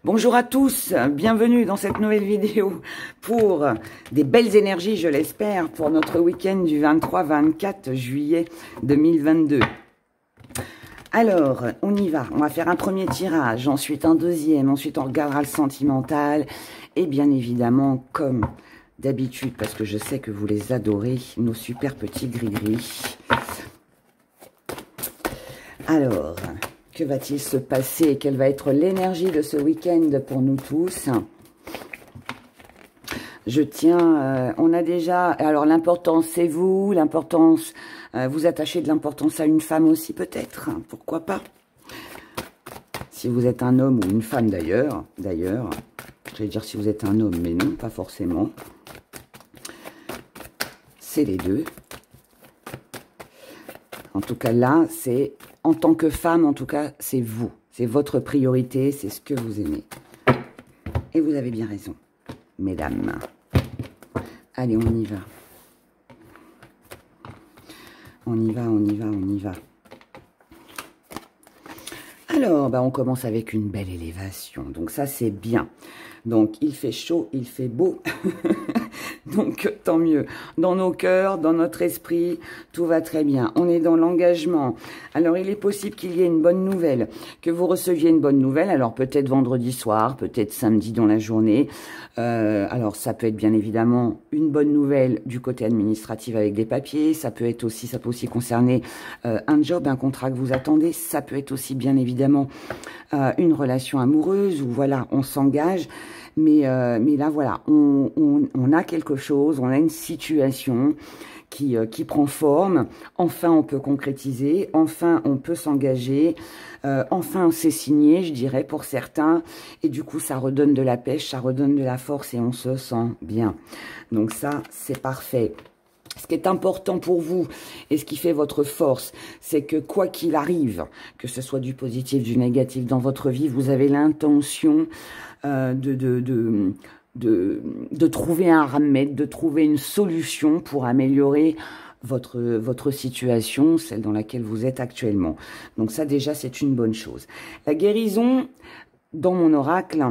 Bonjour à tous, bienvenue dans cette nouvelle vidéo pour des belles énergies, je l'espère, pour notre week-end du 23-24 juillet 2022. Alors, on y va, on va faire un premier tirage, ensuite un deuxième, ensuite on regardera le sentimental et bien évidemment, comme d'habitude, parce que je sais que vous les adorez, nos super petits gris-gris. Alors, que va-t-il se passer? Quelle va être l'énergie de ce week-end pour nous tous? Je tiens, on a déjà, alors l'importance c'est vous, l'importance, vous attachez de l'importance à une femme aussi peut-être, pourquoi pas? Si vous êtes un homme ou une femme d'ailleurs, je vais dire si vous êtes un homme, mais non, pas forcément. C'est les deux. En tout cas là, c'est... En tant que femme, en tout cas, c'est vous. C'est votre priorité, c'est ce que vous aimez. Et vous avez bien raison, mesdames. Allez, on y va. On y va, on y va, on y va. Alors, on commence avec une belle élévation. Donc ça, c'est bien. Donc, il fait chaud, il fait beau. Donc, tant mieux. Dans nos cœurs, dans notre esprit, tout va très bien. On est dans l'engagement. Alors, il est possible qu'il y ait une bonne nouvelle, que vous receviez une bonne nouvelle. Alors, peut-être vendredi soir, peut-être samedi dans la journée. Alors, ça peut être bien évidemment une bonne nouvelle du côté administratif avec des papiers. Ça peut aussi concerner un job, un contrat que vous attendez. Ça peut être aussi bien évidemment une relation amoureuse où voilà, on s'engage. Mais là, voilà, on a quelque chose, on a une situation qui prend forme. Enfin, on peut concrétiser. Enfin, on peut s'engager. Enfin, c'est signé, je dirais, pour certains. Et du coup, ça redonne de la pêche, ça redonne de la force et on se sent bien. Donc ça, c'est parfait. Ce qui est important pour vous et ce qui fait votre force, c'est que quoi qu'il arrive, que ce soit du positif, du négatif dans votre vie, vous avez l'intention de trouver un remède, de trouver une solution pour améliorer votre situation, celle dans laquelle vous êtes actuellement. Donc ça déjà, c'est une bonne chose. La guérison, dans mon oracle,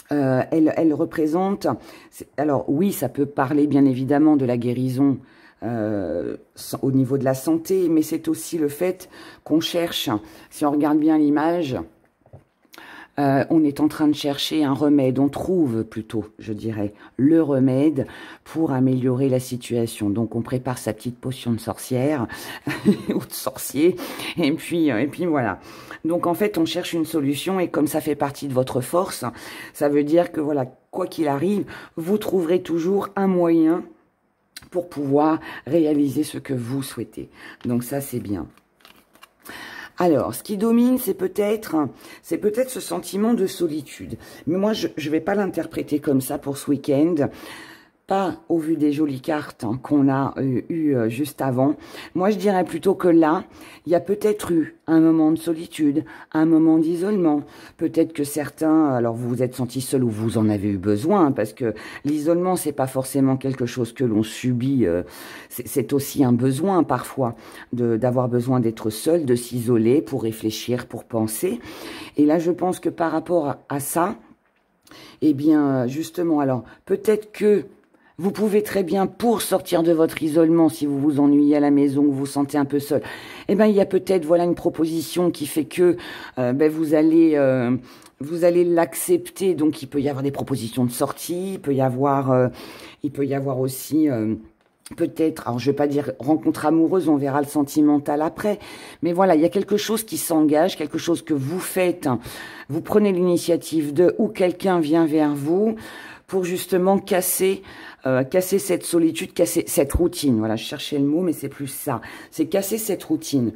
elle représente... Alors oui, ça peut parler bien évidemment de la guérison au niveau de la santé, mais c'est aussi le fait qu'on cherche, si on regarde bien l'image... on est en train de chercher un remède, on trouve plutôt, je dirais, le remède pour améliorer la situation. Donc, on prépare sa petite potion de sorcière ou de sorcier, et puis voilà. Donc, en fait, on cherche une solution, et comme ça fait partie de votre force, ça veut dire que, voilà, quoi qu'il arrive, vous trouverez toujours un moyen pour pouvoir réaliser ce que vous souhaitez. Donc, ça, c'est bien. Alors, ce qui domine, c'est peut-être ce sentiment de solitude. Mais moi, je ne vais pas l'interpréter comme ça pour ce week-end. Pas au vu des jolies cartes qu'on a eues juste avant. Moi, je dirais plutôt que là, il y a peut-être eu un moment de solitude, un moment d'isolement. Peut-être que certains, alors vous vous êtes sentis seul ou vous en avez eu besoin, parce que l'isolement, c'est pas forcément quelque chose que l'on subit. C'est aussi un besoin parfois d'avoir besoin d'être seul, de s'isoler pour réfléchir, pour penser. Et là, je pense que par rapport à ça, eh bien, justement, alors peut-être que vous pouvez très bien, pour sortir de votre isolement, si vous vous ennuyez à la maison, ou vous vous sentez un peu seul, eh ben il y a peut-être voilà une proposition qui fait que vous allez l'accepter. Donc il peut y avoir des propositions de sortie, il peut y avoir aussi peut-être, alors je vais pas dire rencontre amoureuse, on verra le sentimental après, mais voilà, il y a quelque chose qui s'engage, quelque chose que vous faites, vous prenez l'initiative ou quelqu'un vient vers vous pour justement casser cette solitude, casser cette routine. Voilà, je cherchais le mot, mais c'est plus ça. C'est casser cette routine.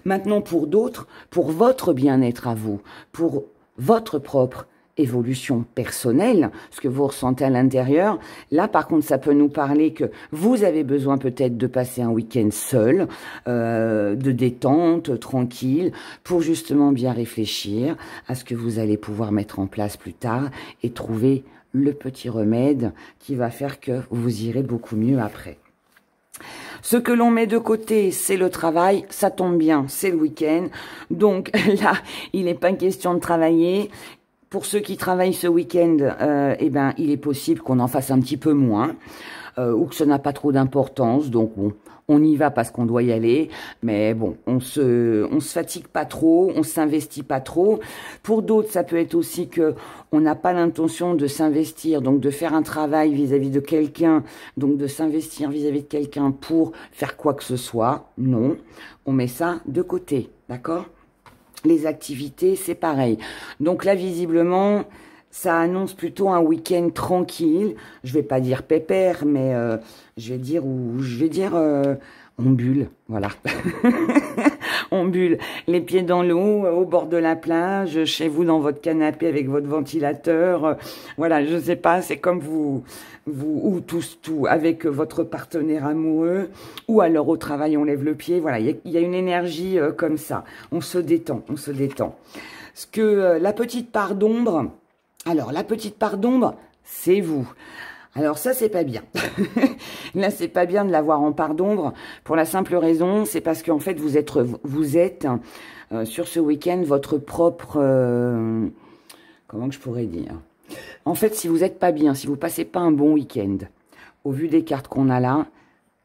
Maintenant, pour d'autres, pour votre bien-être à vous, pour votre propre évolution personnelle, ce que vous ressentez à l'intérieur, là, par contre, ça peut nous parler que vous avez besoin peut-être de passer un week-end seul, de détente, tranquille, pour justement bien réfléchir à ce que vous allez pouvoir mettre en place plus tard et trouver le petit remède qui va faire que vous irez beaucoup mieux après. Ce que l'on met de côté, c'est le travail. Ça tombe bien, c'est le week-end. Donc là, il n'est pas question de travailler. Pour ceux qui travaillent ce week-end, eh ben, il est possible qu'on en fasse un petit peu moins ou que ça n'a pas trop d'importance. Donc, bon, on y va parce qu'on doit y aller. Mais bon, on se fatigue pas trop, on s'investit pas trop. Pour d'autres, ça peut être aussi que on n'a pas l'intention de s'investir, donc de faire un travail vis-à-vis de quelqu'un, donc de s'investir vis-à-vis de quelqu'un pour faire quoi que ce soit. Non, on met ça de côté, d'accord ? Les activités, c'est pareil. Donc là, visiblement, ça annonce plutôt un week-end tranquille. Je vais pas dire pépère, mais je vais dire on bulle, voilà. On bulle, les pieds dans l'eau, au bord de la plage, chez vous dans votre canapé avec votre ventilateur. Voilà, je sais pas, c'est comme vous ou tout avec votre partenaire amoureux, ou alors au travail on lève le pied. Voilà, il y a une énergie comme ça. On se détend, on se détend. Ce que la petite part d'ombre. Alors, la petite part d'ombre, c'est vous. Alors ça, c'est pas bien. Là, c'est pas bien de l'avoir en part d'ombre pour la simple raison, c'est parce qu'en fait, vous êtes sur ce week-end votre propre... comment que je pourrais dire? En fait, si vous n'êtes pas bien, si vous passez pas un bon week-end, au vu des cartes qu'on a là,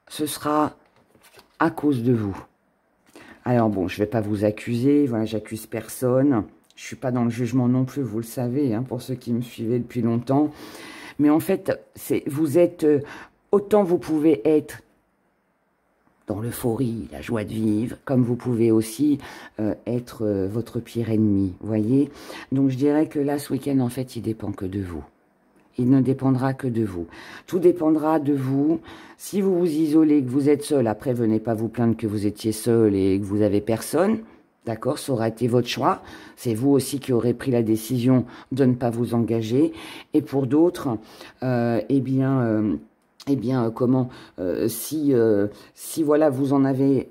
ce sera à cause de vous. Alors bon, je vais pas vous accuser, voilà, j'accuse personne. Je suis pas dans le jugement non plus, vous le savez, hein, pour ceux qui me suivaient depuis longtemps. Mais en fait, vous êtes, autant vous pouvez être dans l'euphorie, la joie de vivre, comme vous pouvez aussi être votre pire ennemi, vous voyez. Donc je dirais que là, ce week-end, en fait, il dépend que de vous. Il ne dépendra que de vous. Tout dépendra de vous. Si vous vous isolez, que vous êtes seul, après, venez pas vous plaindre que vous étiez seul et que vous avez personne. D'accord, ça aura été votre choix. C'est vous aussi qui aurez pris la décision de ne pas vous engager. Et pour d'autres, si voilà, vous en avez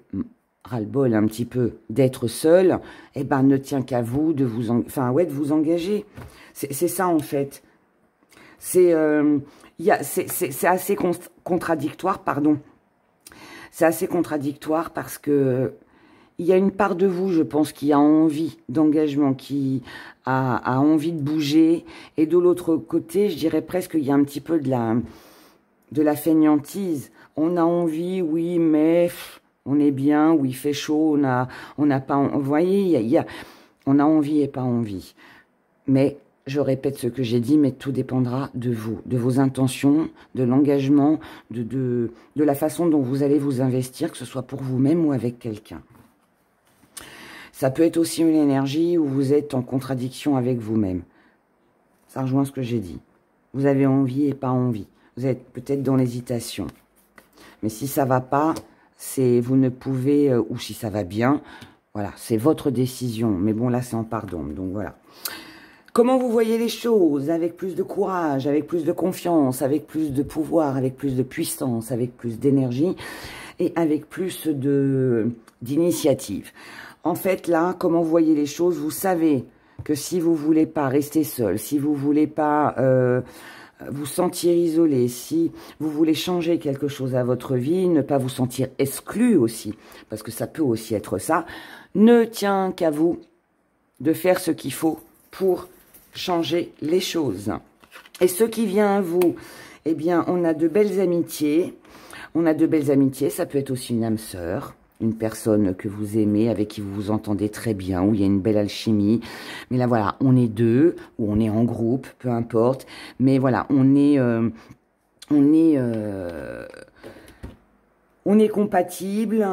ras-le-bol un petit peu d'être seul, eh ben, ne tient qu'à vous de vous engager. C'est ça, en fait. C'est assez contradictoire, pardon. C'est assez contradictoire parce que il y a une part de vous, je pense, qui a envie d'engagement, qui a envie de bouger. Et de l'autre côté, je dirais presque qu'il y a un petit peu de la fainéantise. On a envie, oui, mais on est bien, oui, il fait chaud, on n'a pas... Vous voyez, on a envie et pas envie. Mais je répète ce que j'ai dit, mais tout dépendra de vous, de vos intentions, de l'engagement, de la façon dont vous allez vous investir, que ce soit pour vous-même ou avec quelqu'un. Ça peut être aussi une énergie où vous êtes en contradiction avec vous-même. Ça rejoint ce que j'ai dit. Vous avez envie et pas envie. Vous êtes peut-être dans l'hésitation. Mais si ça va pas, vous ne pouvez, ou si ça va bien, voilà, c'est votre décision. Mais bon, là, c'est en pardon. Donc voilà. Comment vous voyez les choses? Avec plus de courage, avec plus de confiance, avec plus de pouvoir, avec plus de puissance, avec plus d'énergie et avec plus d'initiative. En fait, là, comment vous voyez les choses, vous savez que si vous voulez pas rester seul, si vous voulez pas vous sentir isolé, si vous voulez changer quelque chose à votre vie, ne pas vous sentir exclu aussi, parce que ça peut aussi être ça, ne tient qu'à vous de faire ce qu'il faut pour changer les choses. Et ce qui vient à vous, eh bien, on a de belles amitiés. On a de belles amitiés, ça peut être aussi une âme sœur, une personne que vous aimez, avec qui vous vous entendez très bien, où il y a une belle alchimie. Mais là, voilà, on est deux, ou on est en groupe, peu importe. Mais voilà, on est compatible.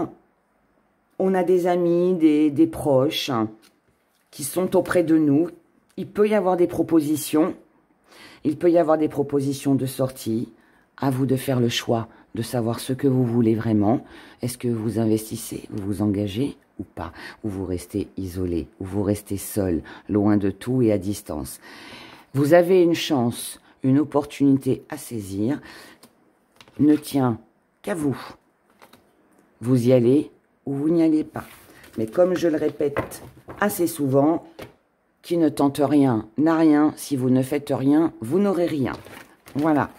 On a des amis, des proches qui sont auprès de nous. Il peut y avoir des propositions. Il peut y avoir des propositions de sortie. À vous de faire le choix de savoir ce que vous voulez vraiment. Est-ce que vous investissez, vous vous engagez ou pas? Ou vous restez isolé, ou vous restez seul, loin de tout et à distance. Vous avez une chance, une opportunité à saisir. Ne tient qu'à vous. Vous y allez ou vous n'y allez pas. Mais comme je le répète assez souvent, qui ne tente rien n'a rien. Si vous ne faites rien, vous n'aurez rien. Voilà.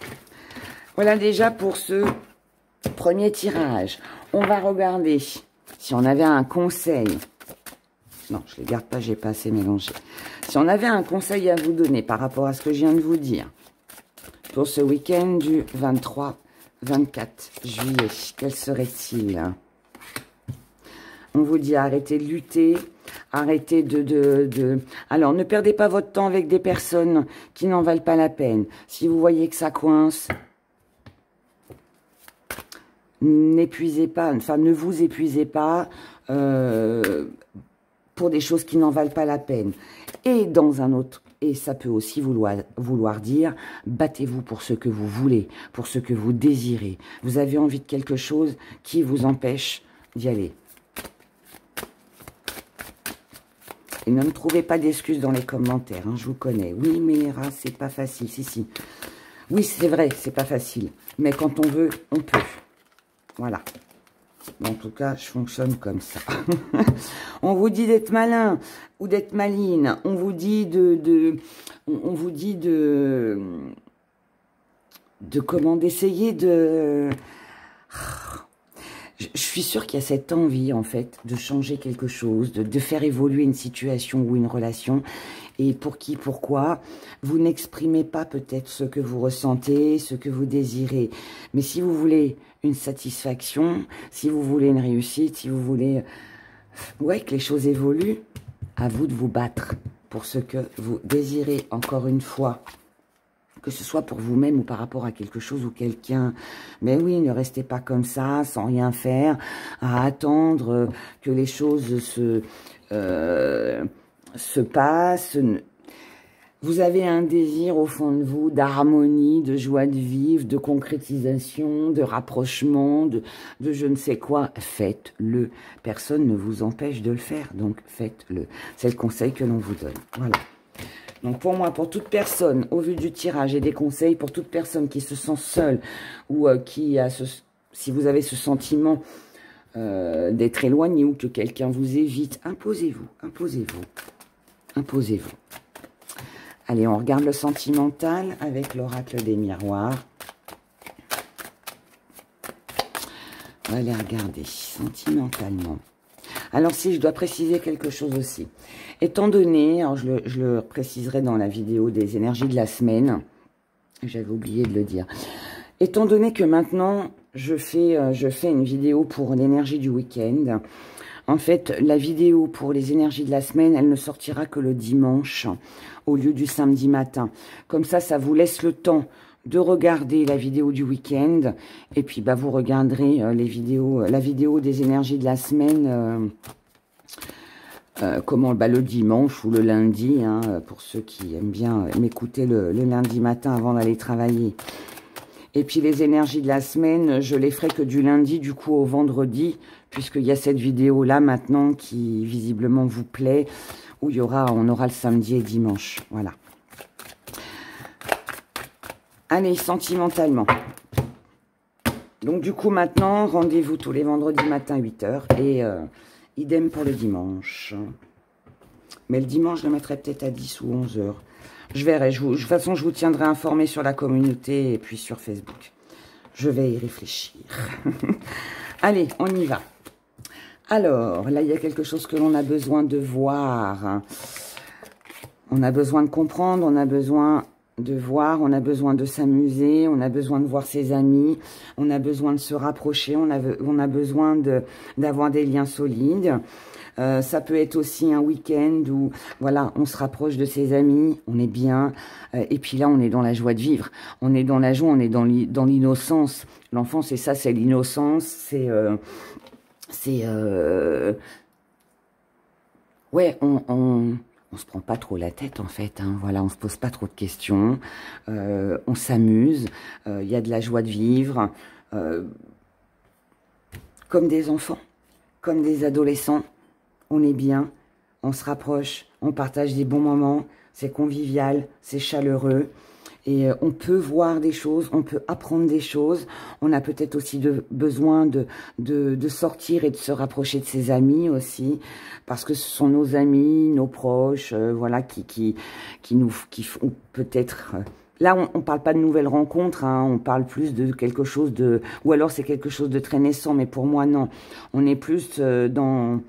Voilà déjà pour ce premier tirage. On va regarder si on avait un conseil Non, je ne les garde pas, j'ai pas assez mélangé. Si on avait un conseil à vous donner par rapport à ce que je viens de vous dire, pour ce week-end du 23-24 juillet, quel serait-il? On vous dit arrêtez de lutter, arrêtez Alors, ne perdez pas votre temps avec des personnes qui n'en valent pas la peine. Si vous voyez que ça coince, n'épuisez pas, enfin, ne vous épuisez pas pour des choses qui n'en valent pas la peine. Et dans un autre, et ça peut aussi vouloir dire, battez-vous pour ce que vous voulez, pour ce que vous désirez. Vous avez envie de quelque chose qui vous empêche d'y aller. Et ne me trouvez pas d'excuses dans les commentaires, hein, je vous connais. Oui, mais les rats, c'est pas facile, si. Oui, c'est vrai, c'est pas facile. Mais quand on veut, on peut. Voilà. En tout cas, je fonctionne comme ça. On vous dit d'être malin ou d'être maline. On vous dit d'essayer de... Je suis sûre qu'il y a cette envie, en fait, de changer quelque chose, de faire évoluer une situation ou une relation. Et pour qui, pourquoi, vous n'exprimez pas peut-être ce que vous ressentez, ce que vous désirez. Mais si vous voulez une satisfaction, si vous voulez une réussite, si vous voulez ouais, que les choses évoluent, à vous de vous battre pour ce que vous désirez, encore une fois. Que ce soit pour vous-même ou par rapport à quelque chose ou quelqu'un. Mais oui, ne restez pas comme ça, sans rien faire, à attendre que les choses se passent. Vous avez un désir au fond de vous d'harmonie, de joie de vivre, de concrétisation, de rapprochement, de je ne sais quoi. Faites-le. Personne ne vous empêche de le faire, donc faites-le. C'est le conseil que l'on vous donne. Voilà. Donc pour moi, pour toute personne, au vu du tirage et des conseils, pour toute personne qui se sent seule ou qui a si vous avez ce sentiment d'être éloigné ou que quelqu'un vous évite, imposez-vous, imposez-vous, imposez-vous. Allez, on regarde le sentimental avec l'oracle des miroirs. On va aller regarder sentimentalement. Alors si je dois préciser quelque chose aussi, étant donné, alors je le préciserai dans la vidéo des énergies de la semaine, j'avais oublié de le dire, étant donné que maintenant je fais une vidéo pour l'énergie du week-end, en fait la vidéo pour les énergies de la semaine, elle ne sortira que le dimanche au lieu du samedi matin. Comme ça, ça vous laisse le temps de regarder la vidéo du week-end et puis bah, vous regarderez la vidéo des énergies de la semaine le dimanche ou le lundi, hein, pour ceux qui aiment bien m'écouter le lundi matin avant d'aller travailler. Et puis les énergies de la semaine, je les ferai que du lundi du coup au vendredi, puisqu'il y a cette vidéo là maintenant qui visiblement vous plaît, où on aura le samedi et dimanche. Voilà. Allez, sentimentalement. Donc, du coup, maintenant, rendez-vous tous les vendredis matin, 8 h. Et idem pour le dimanche. Mais le dimanche, je le mettrai peut-être à 10 ou 11 h. Je verrai. De toute façon, je vous tiendrai informé sur la communauté et puis sur Facebook. Je vais y réfléchir. Allez, on y va. Alors, là, il y a quelque chose que l'on a besoin de voir. On a besoin de comprendre, on a besoin de voir, on a besoin de s'amuser, on a besoin de voir ses amis, on a besoin de se rapprocher, on a besoin d'avoir des liens solides. Ça peut être aussi un week-end où voilà, on se rapproche de ses amis, on est bien, et puis là on est dans la joie de vivre, on est dans la joie, on est dans l'innocence. L'enfance, c'est ça, c'est l'innocence, ouais, on se prend pas trop la tête en fait, hein. Voilà, on se pose pas trop de questions, on s'amuse, il y a de la joie de vivre, comme des enfants, comme des adolescents, on est bien, on se rapproche, on partage des bons moments, c'est convivial, c'est chaleureux, et on peut voir des choses, on peut apprendre des choses, on a peut-être aussi besoin de sortir et de se rapprocher de ses amis aussi, parce que ce sont nos amis, nos proches, voilà, qui font peut-être... Là, on parle pas de nouvelles rencontres, hein, on parle plus de quelque chose de... Ou alors c'est quelque chose de très naissant, mais pour moi, non. On est plus dans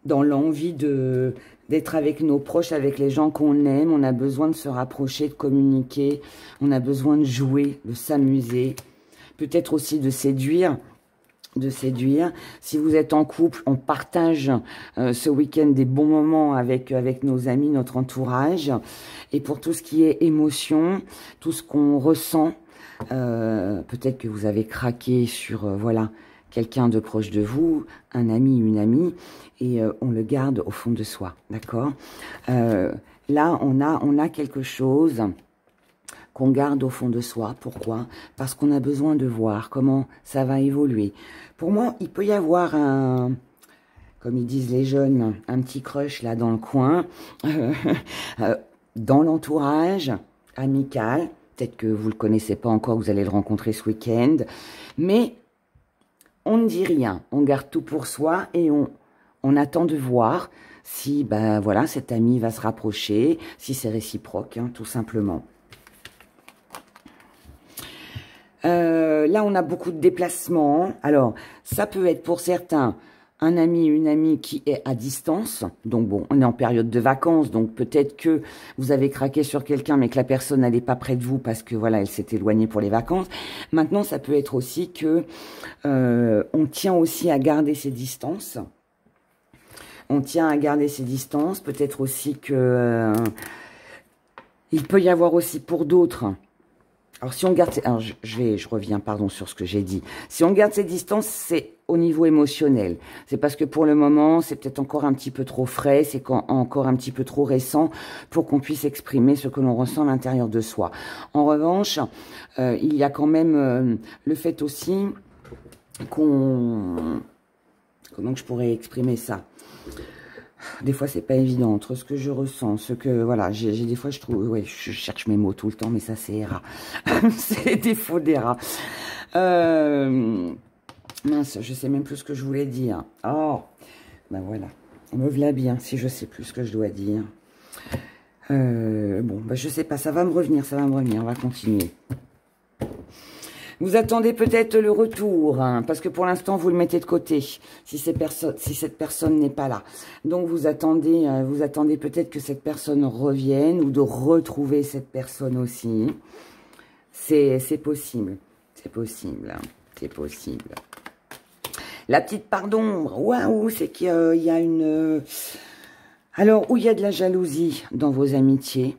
dans l'envie d'être avec nos proches, avec les gens qu'on aime. On a besoin de se rapprocher, de communiquer. On a besoin de jouer, de s'amuser. Peut-être aussi de séduire. Si vous êtes en couple, on partage ce week-end des bons moments avec nos amis, notre entourage. Et pour tout ce qui est émotion, tout ce qu'on ressent, peut-être que vous avez craqué sur, voilà, quelqu'un de proche de vous, un ami, une amie, et on le garde au fond de soi, d'accord? Là, on a quelque chose qu'on garde au fond de soi. Pourquoi? Parce qu'on a besoin de voir comment ça va évoluer. Pour moi, il peut y avoir un, comme ils disent les jeunes, un petit crush là dans le coin, dans l'entourage amical. Peut-être que vous ne le connaissez pas encore, vous allez le rencontrer ce week-end. Mais on ne dit rien, on garde tout pour soi et on attend de voir si ben, voilà, cet ami va se rapprocher, si c'est réciproque, hein, tout simplement. Là, on a beaucoup de déplacements. Alors, ça peut être pour certains un ami, une amie qui est à distance. Donc, bon, on est en période de vacances. Donc, peut-être que vous avez craqué sur quelqu'un, mais que la personne n'allait pas près de vous parce que, voilà, elle s'est éloignée pour les vacances. Maintenant, ça peut être aussi que on tient aussi à garder ses distances. On tient à garder ses distances. Peut-être aussi que il peut y avoir aussi pour d'autres... Alors, si on garde... Alors, je reviens, pardon, sur ce que j'ai dit. Si on garde ces distances, c'est au niveau émotionnel. C'est parce que pour le moment, c'est peut-être encore un petit peu trop frais, c'est encore un petit peu trop récent pour qu'on puisse exprimer ce que l'on ressent à l'intérieur de soi. En revanche, il y a quand même le fait aussi qu'on... Comment je pourrais exprimer ça ? Des fois, c'est pas évident entre ce que je ressens, ce que, voilà, j'ai des fois, je trouve, ouais, je cherche mes mots tout le temps, mais ça, c'est les rats. C'est les défauts des rats. Mince, je sais même plus ce que je voulais dire. Oh, ben voilà. Me voilà bien, si je sais plus ce que je dois dire. Bon, ben je sais pas, ça va me revenir, on va continuer. Vous attendez peut-être le retour, hein, parce que pour l'instant, vous le mettez de côté, si cette personne n'est pas là. Donc, vous attendez peut-être que cette personne revienne ou de retrouver cette personne aussi. C'est possible, c'est possible, hein, c'est possible. La petite part d'ombre, waouh, c'est qu'il y a une... Alors, où il y a de la jalousie dans vos amitiés.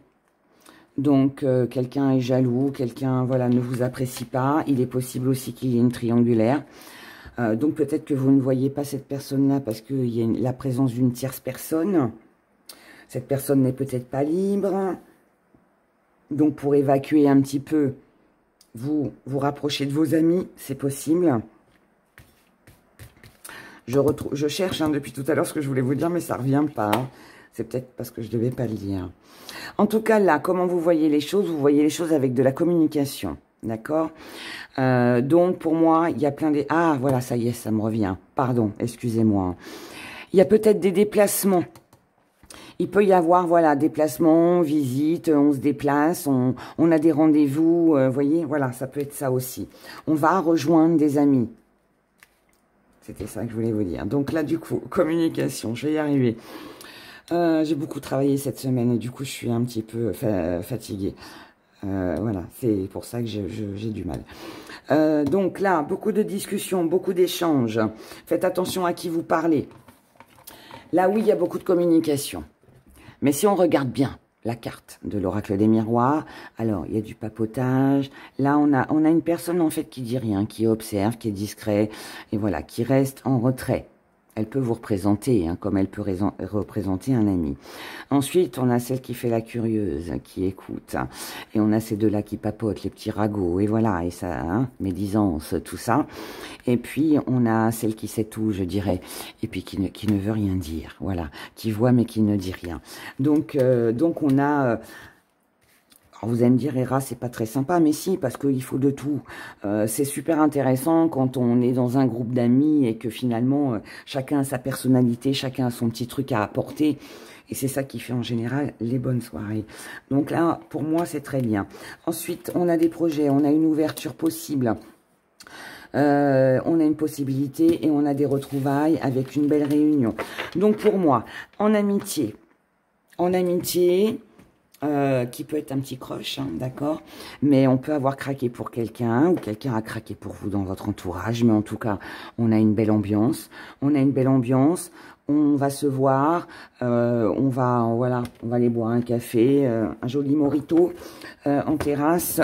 Donc, quelqu'un est jaloux, quelqu'un, voilà, ne vous apprécie pas. Il est possible aussi qu'il y ait une triangulaire. Donc, peut-être que vous ne voyez pas cette personne-là parce qu'il y a la présence d'une tierce personne. Cette personne n'est peut-être pas libre. Donc, pour évacuer un petit peu, vous rapprochez de vos amis, c'est possible. Je cherche hein, depuis tout à l'heure ce que je voulais vous dire, mais ça ne revient pas. Hein. C'est peut-être parce que je ne devais pas le dire. En tout cas, là, comment vous voyez les choses? Vous voyez les choses avec de la communication. D'accord? Donc, pour moi, il y a plein de... Ah, voilà, ça y est, ça me revient. Pardon, excusez-moi. Il y a peut-être des déplacements. Il peut y avoir, voilà, déplacements, visites, on se déplace, on a des rendez-vous, vous voyez? Voilà, ça peut être ça aussi. On va rejoindre des amis. C'était ça que je voulais vous dire. Donc là, du coup, communication, je vais y arriver. J'ai beaucoup travaillé cette semaine et du coup, je suis un petit peu fatiguée. Voilà, c'est pour ça que j'ai du mal. Donc là, beaucoup de discussions, beaucoup d'échanges. Faites attention à qui vous parlez. Là, oui, il y a beaucoup de communication. Mais si on regarde bien la carte de l'oracle des miroirs, alors, il y a du papotage. Là, on a une personne, en fait, qui dit rien, qui observe, qui est discret, et voilà, qui reste en retrait. Elle peut vous représenter, hein, comme elle peut représenter un ami. Ensuite, on a celle qui fait la curieuse, qui écoute. Hein, et on a ces deux-là qui papotent, les petits ragots. Et voilà, et ça, hein, médisance, tout ça. Et puis, on a celle qui sait tout, je dirais. Et puis, qui ne veut rien dire. Voilà, qui voit mais qui ne dit rien. Donc on a... Alors vous allez me dire, Héra, c'est pas très sympa, mais si, parce qu'il faut de tout. C'est super intéressant quand on est dans un groupe d'amis et que finalement, chacun a sa personnalité, chacun a son petit truc à apporter. Et c'est ça qui fait en général les bonnes soirées. Donc là, pour moi, c'est très bien. Ensuite, on a des projets, on a une ouverture possible. on a une possibilité et on a des retrouvailles avec une belle réunion. Donc pour moi, en amitié, qui peut être un petit crush, hein, d'accord, mais on peut avoir craqué pour quelqu'un ou quelqu'un a craqué pour vous dans votre entourage, mais en tout cas, on a une belle ambiance, on va se voir, on va aller boire un café, un joli mojito en terrasse,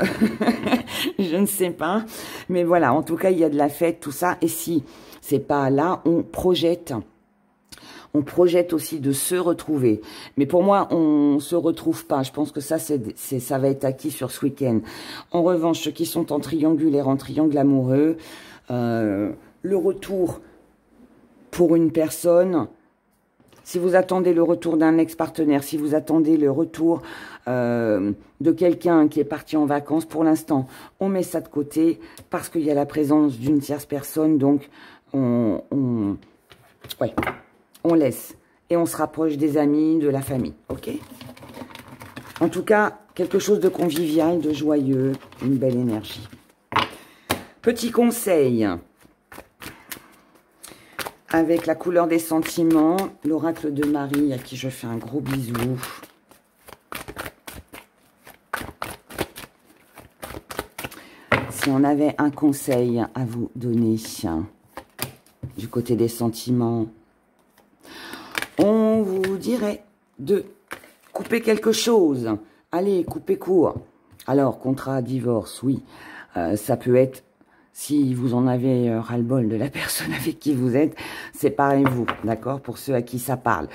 je ne sais pas, mais voilà, en tout cas, il y a de la fête, tout ça, et si c'est pas là, on projette aussi de se retrouver. Mais pour moi, on se retrouve pas. Je pense que ça, ça va être acquis sur ce week-end. En revanche, ceux qui sont en triangulaire, en triangle amoureux, le retour pour une personne, si vous attendez le retour d'un ex-partenaire, si vous attendez le retour de quelqu'un qui est parti en vacances, pour l'instant, on met ça de côté parce qu'il y a la présence d'une tierce personne. Donc, on laisse et on se rapproche des amis, de la famille, ok? En tout cas, quelque chose de convivial, de joyeux, une belle énergie. Petit conseil, avec la couleur des sentiments, l'oracle de Marie, à qui je fais un gros bisou. Si on avait un conseil à vous donner, du côté des sentiments, on vous dirait de couper quelque chose. Allez, coupez court. Alors, contrat, divorce, oui. Ça peut être, si vous en avez ras-le-bol de la personne avec qui vous êtes, séparez-vous, d'accord? Pour ceux à qui ça parle.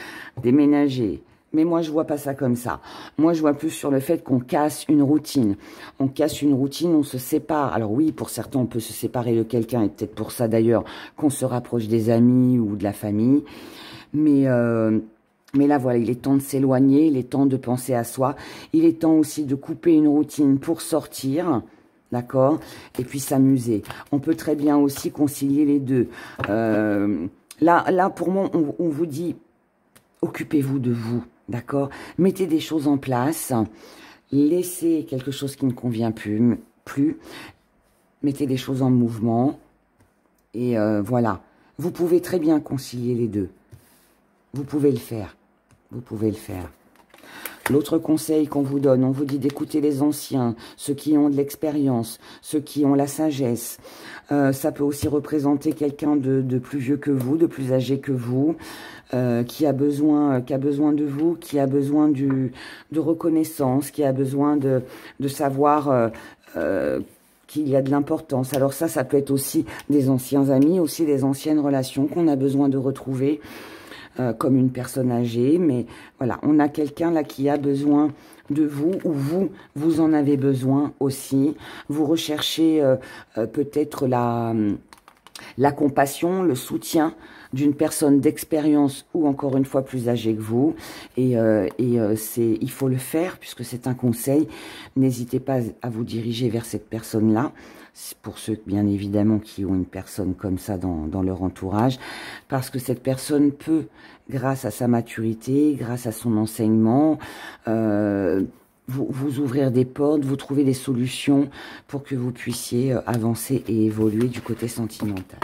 Déménager. Mais moi, je vois pas ça comme ça. Moi, je vois plus sur le fait qu'on casse une routine. On casse une routine, on se sépare. Alors oui, pour certains, on peut se séparer de quelqu'un. Et peut-être pour ça, d'ailleurs, qu'on se rapproche des amis ou de la famille. Mais là, voilà, il est temps de s'éloigner, il est temps de penser à soi. Il est temps aussi de couper une routine pour sortir, d'accord? Et puis s'amuser. On peut très bien aussi concilier les deux. Là, pour moi, on vous dit, occupez-vous de vous, d'accord? Mettez des choses en place. Laissez quelque chose qui ne convient plus. Mettez des choses en mouvement. Et voilà. Vous pouvez très bien concilier les deux. Vous pouvez le faire. Vous pouvez le faire. L'autre conseil qu'on vous donne, on vous dit d'écouter les anciens, ceux qui ont de l'expérience, ceux qui ont la sagesse. Ça peut aussi représenter quelqu'un de plus vieux que vous, de plus âgé que vous, qui a besoin de vous, qui a besoin de reconnaissance, qui a besoin de savoir qu'il y a de l'importance. Alors ça peut être aussi des anciens amis, aussi des anciennes relations qu'on a besoin de retrouver. Comme une personne âgée, mais voilà, on a quelqu'un là qui a besoin de vous, ou vous en avez besoin aussi. Vous recherchez peut-être la compassion, le soutien d'une personne d'expérience ou encore une fois plus âgée que vous. Et il faut le faire puisque c'est un conseil. N'hésitez pas à vous diriger vers cette personne-là. Pour ceux, bien évidemment, qui ont une personne comme ça dans leur entourage, parce que cette personne peut, grâce à sa maturité, grâce à son enseignement, vous ouvrir des portes, vous trouver des solutions pour que vous puissiez avancer et évoluer du côté sentimental.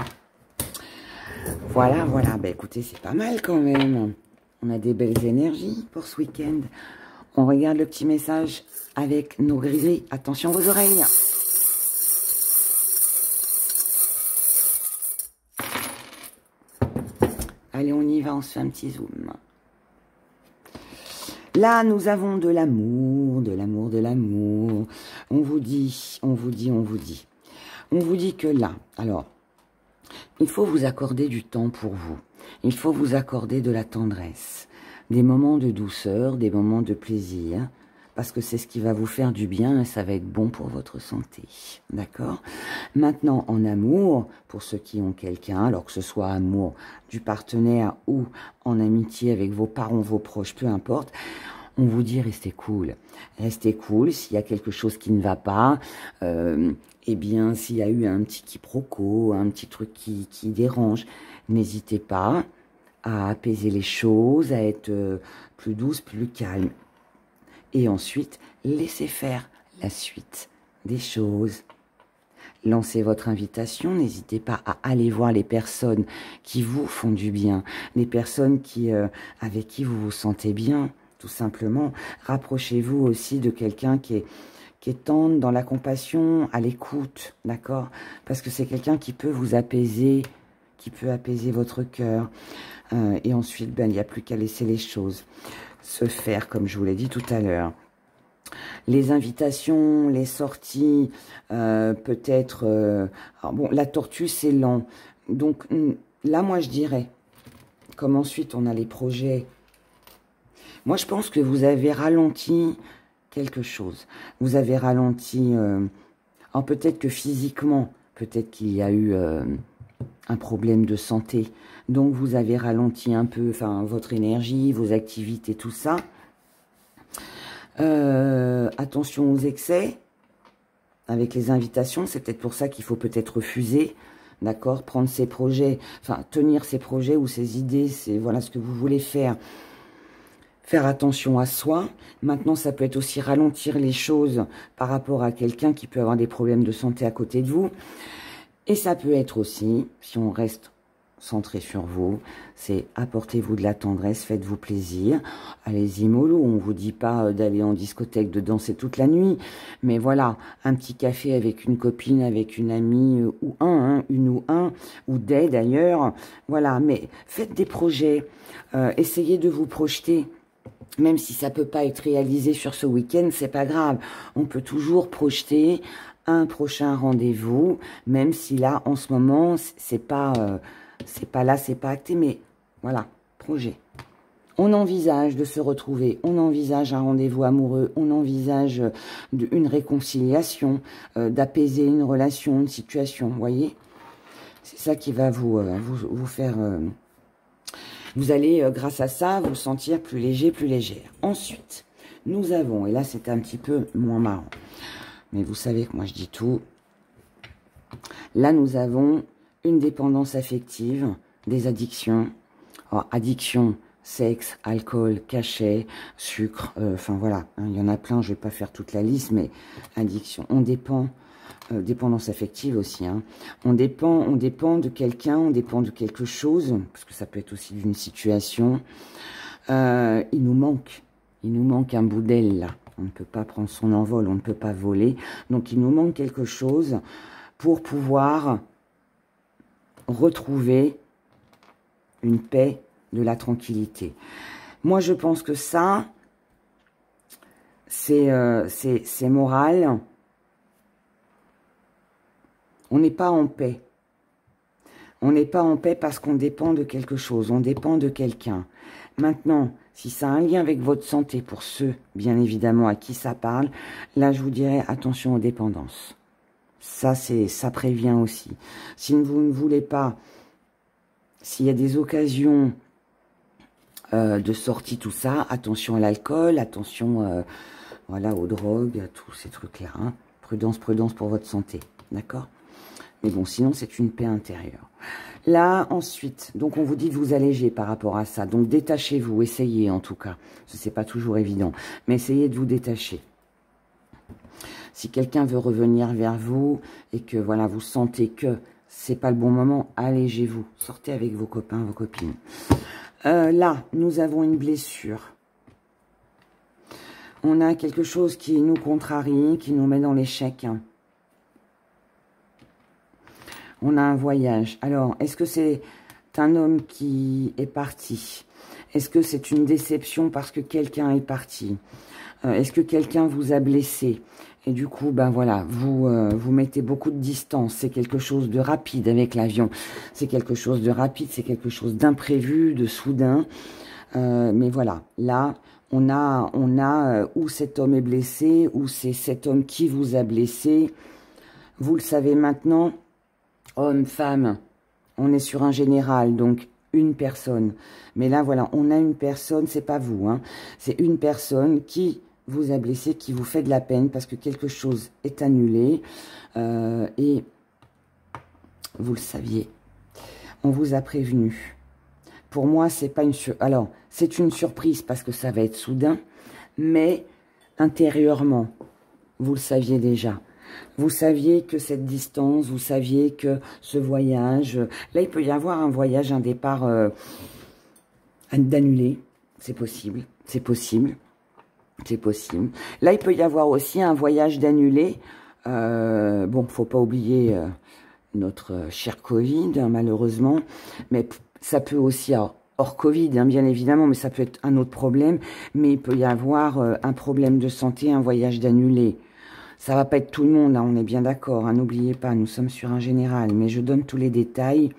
Voilà. Ben, écoutez, c'est pas mal quand même. On a des belles énergies pour ce week-end. On regarde le petit message avec nos grisés. Attention vos oreilles. Allez, on y va, on se fait un petit zoom. Là, nous avons de l'amour, de l'amour, de l'amour. On vous dit. On vous dit que là, alors, il faut vous accorder du temps pour vous. Il faut vous accorder de la tendresse, des moments de douceur, des moments de plaisir, parce que c'est ce qui va vous faire du bien et ça va être bon pour votre santé. D'accord? Maintenant, en amour, pour ceux qui ont quelqu'un, alors que ce soit amour du partenaire ou en amitié avec vos parents, vos proches, peu importe, on vous dit restez cool. Restez cool. S'il y a quelque chose qui ne va pas, eh bien, s'il y a eu un petit quiproquo, un petit truc qui dérange, n'hésitez pas à apaiser les choses, à être plus douce, plus calme. Et ensuite, laissez faire la suite des choses. lancez votre invitation. N'hésitez pas à aller voir les personnes qui vous font du bien, les personnes avec qui vous vous sentez bien, tout simplement. Rapprochez-vous aussi de quelqu'un qui est tendre, dans la compassion, à l'écoute, d'accord? Parce que c'est quelqu'un qui peut vous apaiser, qui peut apaiser votre cœur. Et ensuite, ben, il n'y a plus qu'à laisser les choses se faire, comme je vous l'ai dit tout à l'heure. Les invitations, les sorties, peut-être... bon, la tortue, c'est lent. Donc, là, moi, je dirais, comme ensuite, on a les projets. Moi, je pense que vous avez ralenti quelque chose. Vous avez ralenti... peut-être que physiquement, peut-être qu'il y a eu un problème de santé. Donc, vous avez ralenti un peu votre énergie, vos activités, tout ça. Attention aux excès avec les invitations. C'est peut-être pour ça qu'il faut peut-être refuser. D'accord? Prendre ses projets, tenir ses projets ou ses idées, c'est voilà ce que vous voulez faire. Faire attention à soi. Maintenant, ça peut être aussi ralentir les choses par rapport à quelqu'un qui peut avoir des problèmes de santé à côté de vous. Et ça peut être aussi, si on reste centré sur vous, c'est apportez-vous de la tendresse, faites-vous plaisir. Allez-y mollo, on ne vous dit pas d'aller en discothèque, de danser toute la nuit. Mais voilà, un petit café avec une copine, avec une amie, ou une ou un, ou des d'ailleurs. Voilà, mais faites des projets, essayez de vous projeter. Même si ça peut pas être réalisé sur ce week-end, c'est pas grave. On peut toujours projeter un prochain rendez-vous, même si là, en ce moment, c'est pas là, c'est pas acté, mais voilà, projet. On envisage de se retrouver, on envisage un rendez-vous amoureux, on envisage une réconciliation, d'apaiser une relation, une situation, vous voyez? C'est ça qui va vous faire... vous allez, grâce à ça, vous sentir plus léger, plus légère. Ensuite, nous avons, et là c'est un petit peu moins marrant, mais vous savez que moi je dis tout. Là, nous avons une dépendance affective, des addictions. Alors, addiction, sexe, alcool, cachet, sucre, voilà. Hein, il y en a plein, je ne vais pas faire toute la liste, mais addiction. On dépend, dépendance affective aussi. Hein. On dépend de quelqu'un, on dépend de quelque chose, parce que ça peut être aussi d'une situation. Il nous manque un bout d'aile là. On ne peut pas prendre son envol, on ne peut pas voler. Donc, il nous manque quelque chose pour pouvoir retrouver une paix, de la tranquillité. Moi, je pense que ça, c'est moral. On n'est pas en paix. On n'est pas en paix parce qu'on dépend de quelque chose, on dépend de quelqu'un. Maintenant, si ça a un lien avec votre santé, pour ceux, bien évidemment, à qui ça parle, là, je vous dirais attention aux dépendances. Ça prévient aussi. Si vous ne voulez pas, s'il y a des occasions de sortie, tout ça, attention à l'alcool, attention voilà, aux drogues, à tous ces trucs-là. Hein. Prudence, prudence pour votre santé. D'accord? Mais bon, sinon, c'est une paix intérieure. Là, ensuite, donc on vous dit de vous alléger par rapport à ça. Donc, détachez-vous, essayez en tout cas. Ce n'est pas toujours évident. Mais essayez de vous détacher. Si quelqu'un veut revenir vers vous et que voilà, vous sentez que c'est pas le bon moment, allégez-vous. Sortez avec vos copains, vos copines. Là, nous avons une blessure. On a quelque chose qui nous contrarie, qui nous met dans l'échec. On a un voyage. Alors, est-ce que c'est un homme qui est parti? Est-ce que c'est une déception parce que quelqu'un est parti? Est-ce que quelqu'un vous a blessé? Et du coup, ben voilà, vous mettez beaucoup de distance. C'est quelque chose de rapide avec l'avion. C'est quelque chose de rapide, c'est quelque chose d'imprévu, de soudain. Mais voilà, là, on a où cet homme est blessé, ou c'est cet homme qui vous a blessé. Vous le savez maintenant, homme, femme, on est sur un général, donc une personne. Mais là, voilà, on a une personne, c'est pas vous, hein, c'est une personne qui vous a blessé, qui vous fait de la peine parce que quelque chose est annulé et vous le saviez. On vous a prévenu. Pour moi, c'est pas une alors c'est une surprise parce que ça va être soudain, mais intérieurement, vous le saviez déjà. Vous saviez que cette distance, vous saviez que ce voyage... Là, il peut y avoir un voyage, un départ d'annulé. C'est possible, c'est possible, c'est possible. Là, il peut y avoir aussi un voyage d'annulé. Bon, faut pas oublier notre cher Covid, hein, malheureusement. Mais ça peut aussi... hors Covid, hein, bien évidemment, mais ça peut être un autre problème. Mais il peut y avoir un problème de santé, un voyage d'annulé. Ça va pas être tout le monde, là, on est bien d'accord. Hein, n'oubliez pas, nous sommes sur un général. Mais je donne tous les détails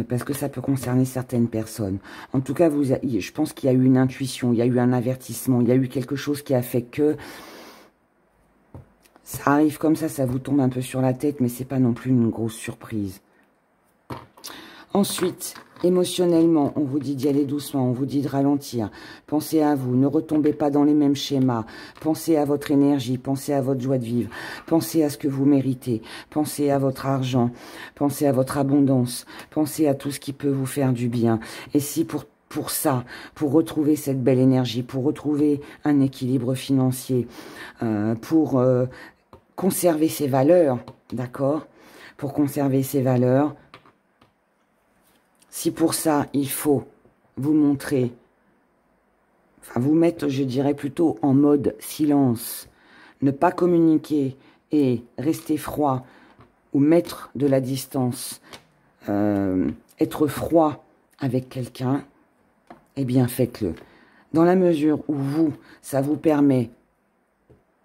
parce que ça peut concerner certaines personnes. En tout cas, je pense qu'il y a eu une intuition, il y a eu un avertissement, il y a eu quelque chose qui a fait que ça arrive comme ça vous tombe un peu sur la tête, mais c'est pas non plus une grosse surprise. Ensuite, émotionnellement, on vous dit d'y aller doucement, on vous dit de ralentir. Pensez à vous, ne retombez pas dans les mêmes schémas. Pensez à votre énergie, pensez à votre joie de vivre. Pensez à ce que vous méritez. Pensez à votre argent. Pensez à votre abondance. Pensez à tout ce qui peut vous faire du bien. Et si pour ça, pour retrouver cette belle énergie, pour retrouver un équilibre financier, pour conserver ses valeurs, d'accord? Pour conserver ses valeurs, si pour ça, il faut vous montrer, enfin vous mettre, je dirais plutôt en mode silence, ne pas communiquer et rester froid ou mettre de la distance, être froid avec quelqu'un, eh bien faites-le. Dans la mesure où ça vous permet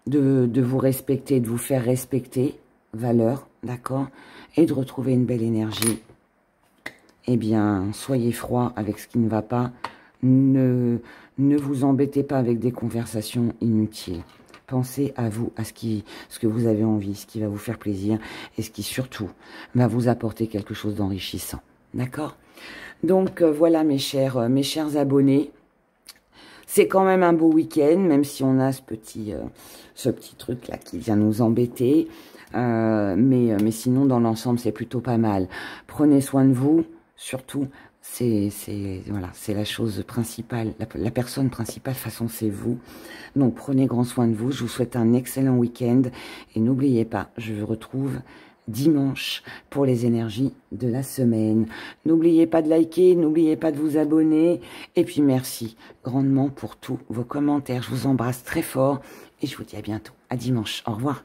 de vous respecter, de vous faire respecter, valeur, d'accord, et de retrouver une belle énergie. Eh bien, soyez froid avec ce qui ne va pas. Ne vous embêtez pas avec des conversations inutiles. Pensez à vous, à ce que vous avez envie, ce qui va vous faire plaisir et ce qui surtout va vous apporter quelque chose d'enrichissant. D'accord? Donc, voilà mes chers abonnés. C'est quand même un beau week-end, même si on a ce petit truc-là qui vient nous embêter. Mais sinon, dans l'ensemble, c'est plutôt pas mal. Prenez soin de vous. Surtout, c'est la chose principale, la personne principale, de toute façon, c'est vous. Donc, prenez grand soin de vous. Je vous souhaite un excellent week-end. Et n'oubliez pas, je vous retrouve dimanche pour les énergies de la semaine. N'oubliez pas de liker, n'oubliez pas de vous abonner. Et puis, merci grandement pour tous vos commentaires. Je vous embrasse très fort et je vous dis à bientôt. À dimanche. Au revoir.